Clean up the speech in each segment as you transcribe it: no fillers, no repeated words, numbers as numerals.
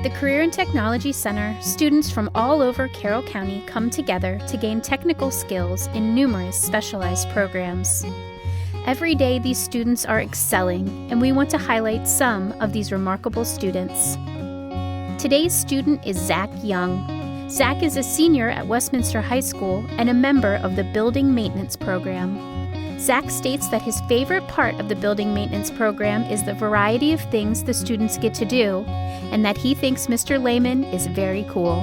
the Career and Technology Center, students from all over Carroll County come together to gain technical skills in numerous specialized programs. Every day, these students are excelling, and we want to highlight some of these remarkable students. Today's student is Zack Young. Zack is a senior at Westminster High School and a member of the Building Maintenance Program. Zack states that his favorite part of the Building Maintenance Program is the variety of things the students get to do, and that he thinks Mr. Lehman is very cool.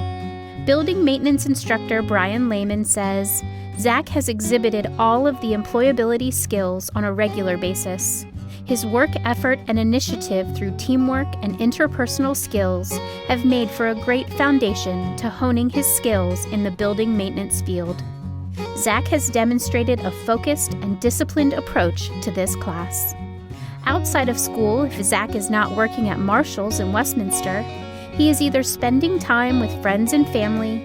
Building Maintenance Instructor Brian Lehman says, Zack has exhibited all of the employability skills on a regular basis. His work effort and initiative through teamwork and interpersonal skills have made for a great foundation to honing his skills in the building maintenance field. Zack has demonstrated a focused and disciplined approach to this class. Outside of school, if Zack is not working at Marshall's in Westminster, he is either spending time with friends and family,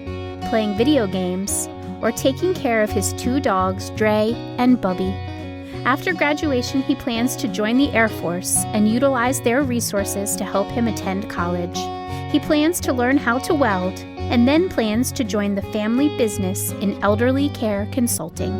playing video games, or taking care of his 2 dogs, Dre and Bubby. After graduation, he plans to join the Air Force and utilize their resources to help him attend college. He plans to learn how to weld and then plans to join the family business in elderly care consulting.